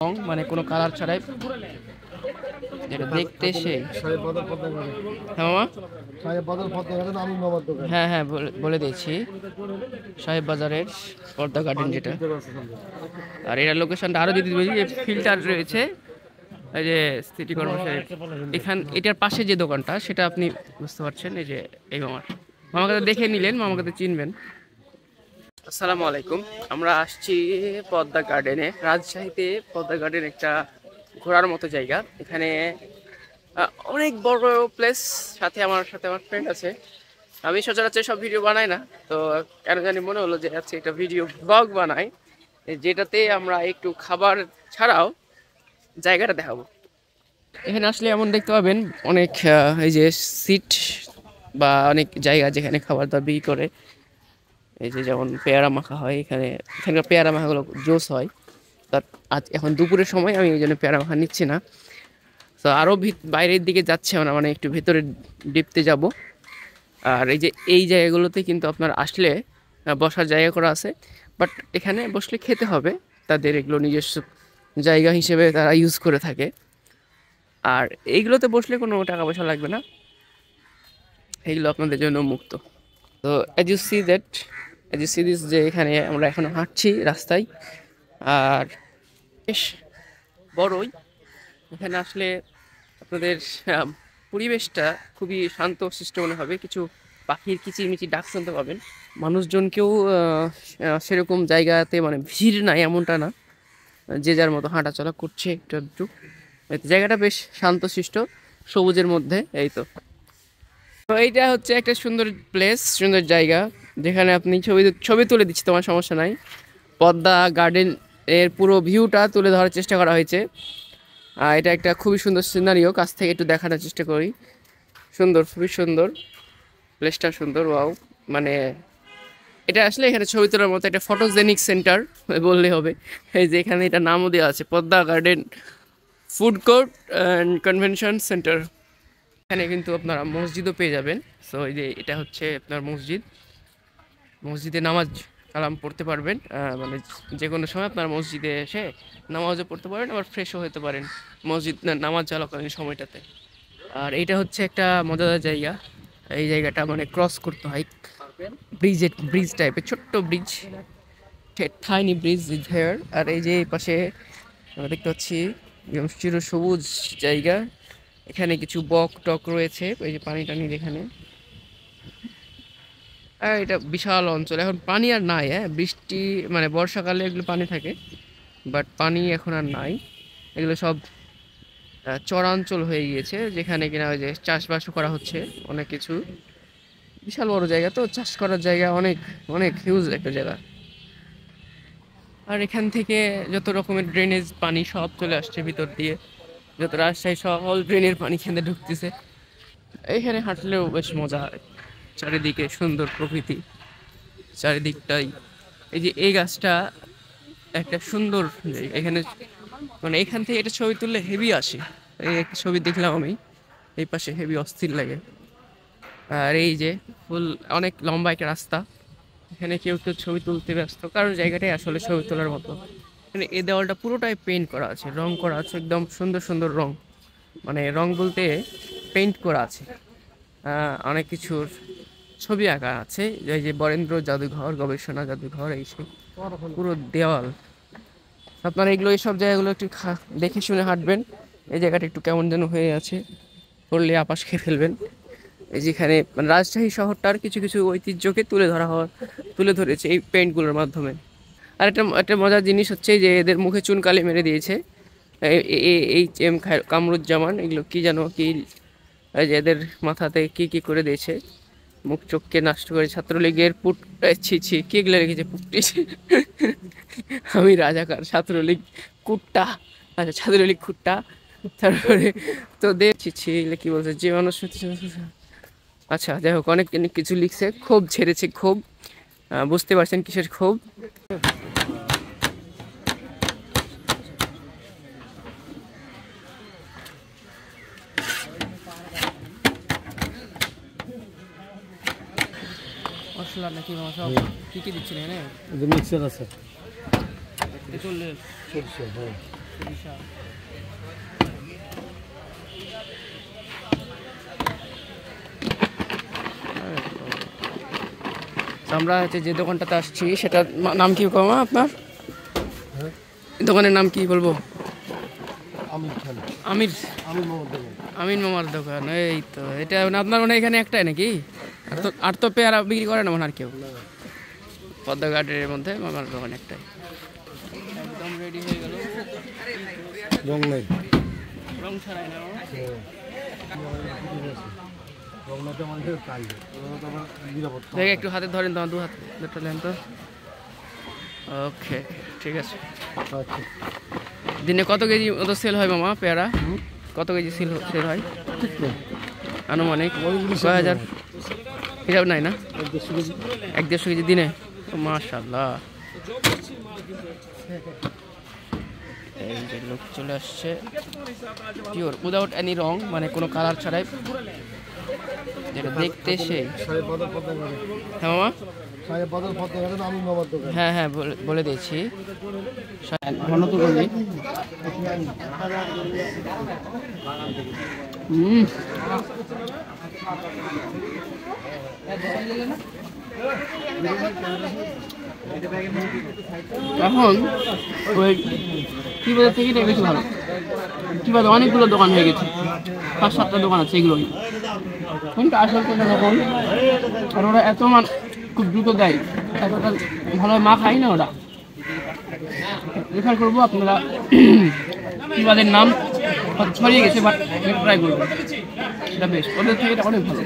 রং, মানে কোনো কালার ছাড়াই, যেটা দেখতে সেই। হ্যাঁ মামা, হ্যাঁ হ্যাঁ বলে দিয়েছি, সাহেব বাজারের পদ্মা গার্ডেন যেটা। আর এটার লোকেশনটা আরও যদি বলি, যে ফিল্টার রয়েছে এই যে সিটি কর্পোরেশনের এটার পাশে যে দোকানটা, সেটা আপনি বুঝতে পারছেন। এই যে এই মামাকে তো দেখে নিলেন, মামাকে তো চিনবেন। আসসালামু আলাইকুম, আমরা আসছি পদ্মা গার্ডেনে। রাজশাহীতে পদ্মা গার্ডেন একটা ঘোরার মতো জায়গা। এখানে অনেক বড় প্লেস, সাথে আমার ফ্রেন্ড আছে। আমি সচরাচর সব ভিডিও বানাই না, তো কেন জানি মনে হলো যে আজকে একটা ভিডিও ব্লগ বানাই, যেটাতে আমরা একটু খাবার ছাড়াও জায়গাটা দেখাবো। এখানে আসলে এমন দেখতে পাবেন অনেক এই যে সিট বা অনেক জায়গা যেখানে খাবার দাবার বিক্রি করে। এই যে যেমন পেয়ারা মাখা হয়, এখানকার পেয়ারা মাখাগুলো জোস হয়। তার আজ এখন দুপুরের সময়, আমি এই জন্য পেয়ারা মাখা নিচ্ছি না। তো আরও বাইরের দিকে যাচ্ছে আমরা, মানে একটু ভেতরে ডিপতে যাব। আর এই জায়গাগুলোতে কিন্তু আপনার আসলে বসার জায়গা করা আছে, বাট এখানে বসলে খেতে হবে। তাদের এগুলো নিজস্ব জায়গা হিসেবে তারা ইউজ করে থাকে। আর এইগুলোতে বসলে কোনো টাকা পয়সা লাগবে না, এইগুলো আপনাদের জন্য মুক্ত। তো অ্যাজ ইউ সি দিস, যে এখানে আমরা এখন হাঁটছি রাস্তায়, আর বেশ বড়ই। এখানে আসলে আপনাদের পরিবেশটা খুবই শান্ত শিষ্ট মনে হবে। কিছু পাখির কিচিরমিচির ডাক শুনতে পাবেন। মানুষজনকেও সেরকম জায়গাতে মানে ভিড় নাই এমনটা না, যে যার মতো হাঁটাচলা করছে একটু একটু। জায়গাটা বেশ শান্তশিষ্ট, সবুজের মধ্যে। এই তো এইটা হচ্ছে একটা সুন্দর প্লেস, সুন্দর জায়গা, যেখানে আপনি ছবি তুলে দিচ্ছি, তোমার সমস্যা নাই। পদ্মা গার্ডেন এর পুরো ভিউটা তুলে ধরার চেষ্টা করা হয়েছে। এটা একটা খুবই সুন্দর সিনারিও, কাছ থেকে একটু দেখানোর চেষ্টা করি। সুন্দর, খুবই সুন্দর প্লেসটা, সুন্দর। ওয়াও, মানে এটা আসলে এখানে ছবি তোলার মতো একটা ফটোজেনিক সেন্টার বললে হবে। এই যে এখানে এটা নামও দেওয়া আছে, Padma garden food court and convention centre. এখানে কিন্তু আপনারা মসজিদও পেয়ে যাবেন। সো এই যে এটা হচ্ছে আপনার মসজিদে নামাজ কালাম পড়তে পারবেন। মানে যে কোনো সময় আপনার মসজিদে এসে নামাজও পড়তে পারেন, আবার ফ্রেশও হতে পারেন মসজিদ নামাজ চলাকালীন সময়টাতে। আর এইটা হচ্ছে একটা মজাদার জায়গা। এই জায়গাটা মানে ক্রস করতে হয়, ব্রিজ টাইপের, ছোট্ট bridge, tiny bridge is here. আর এই যে এই পাশে আমরা দেখতে পাচ্ছি চির সবুজ জায়গা। এখানে কিছু বক টক রয়েছে, এই যে পানি টানির এখানে। আর এটা বিশাল অঞ্চল, এখন পানি আর নাই। বৃষ্টি মানে বর্ষাকালে এগুলো পানি থাকে, বাট পানি এখন আর নাই। এগুলো সব চরাঞ্চল হয়ে গিয়েছে, যেখানে কিনা ওই যে চাষবাসও করা হচ্ছে অনেক কিছু। বিশাল বড় জায়গা, তো চাষ করার জায়গা অনেক অনেক হিউজ একটা জায়গা। আর এখান থেকে যত রকমের ড্রেনেজ পানি সব চলে আসছে ভিতর দিয়ে, যত রাজশাহী সকল ড্রেনের পানি এখানে ঢুকতেছে। এখানে হাঁটলেও বেশ মজা হয়, চারিদিকে সুন্দর প্রকৃতি, চারিদিকটাই। এই যে এই গাছটা একটা সুন্দর এখানে, মানে এখান থেকে এটা ছবি তুললে হেভি আসে। এই একটা ছবি দেখলাম আমি, এই পাশে হেভি অস্থির লাগে। আর এই যে ফুল, অনেক লম্বা একটা রাস্তা, এখানে কেউ কেউ ছবি তুলতে ব্যস্ত, কারণ জায়গাটাই আসলে ছবি তোলার মতো। এখানে এই দেওয়ালটা পুরোটাই পেইন্ট করা আছে, রং করা আছে, একদম সুন্দর সুন্দর রং, মানে রং বলতে পেইন্ট করা আছে। অনেক কিছুর ছবি আঁকা আছে, এই যে বরেন্দ্র জাদুঘর, গবেষণা জাদুঘর, এই সেই পুরো দেওয়াল। আপনারা এইসব জায়গাগুলো একটু দেখে শুনে হাঁটবেন। এই জায়গাটা একটু কেমন যেন হয়ে আছে, পড়লে আপাস খেয়ে ফেলবেন। এই যেখানে মানে রাজশাহী শহরটার কিছু কিছু ঐতিহ্যকে তুলে ধরেছে এই পেইন্টগুলোর মাধ্যমে। আর একটা মজার জিনিস হচ্ছে যে এদের মুখে চুনকালি মেরে দিয়েছে HM কামরুজ্জামান, এগুলো কি জানো কি, এই যে এদের মাথাতে কি করে দিয়েছে, মুখ চোখকে নষ্ট করে। ছাত্রলীগের ছি কি এগুলো রেখেছে পুট্টি আমি রাজাকার, ছাত্রলীগ কুট্টা, আচ্ছা ছাত্রলীগ কুট্টা। তারপরে তো দেখছি কি বলছে, যে মানুষ, আচ্ছা যাই হোক, অনেক কিছু লিখছে, ক্ষোভ ছেড়েছে, ক্ষোভ, বুঝতে পারছেন কিসের ক্ষোভ। মশলা নাকি সব কি দিচ্ছেন এখানে? মিক্সার আছে, চললে সরষে, হ্যাঁ আমরা হচ্ছে যে দোকানটাতে আসছি সেটার নাম কি মামা আপনার? দোকানের নাম কি বলবো? আমির আমিন মামার দোকান। এই তো এটা আপনার মানে এখানে একটাই নাকি? আর তো পেয়ারা বিক্রি করে না মনে আর কেউ? পদ্মঘাটের মধ্যে মামার দোকান একটাই। একদম রেডি হয়ে গেল। রং নাই, রং ছাড়াই না দেখে একটু হাতে ধরেন তোমার দু হাতে দুটো নেন তো। ওকে ঠিক আছে। দিনে কত কেজি মতো সেল হয় মামা পেয়ারা? কত কেজি সেল হয় আনুমানিক? ৬,০০০ হিসাব নাই না? ১-১৫০ কেজি দিনে? মাশাআল্লাহ। এই যে লোক চলে আসছে পিওর উইদাউট এনি রং, মানে কোনো কালার ছাড়াই, যেটা দেখতে সেই। হ্যাঁ মামা, হ্যাঁ হ্যাঁ বলে দিয়েছি। নতুন করবি এখন ওই কি বাজার থেকে এটা বেশি ভালো। কি বাজার অনেকগুলো দোকান হয়ে গেছে, ৫-৭টা দোকান আছে, এগুলোই কোনটা আসল কোনটা নকল। আর ওরা এত খুব দ্রুত দেয়, এতটা ভালো মা খাই না ওরা। রেফার করবো আপনারা কি বাজারের নাম ছড়িয়ে গেছে, বাট ট্রাই করবো, এটা বেস্ট, ওদের থেকে এটা অনেক ভালো।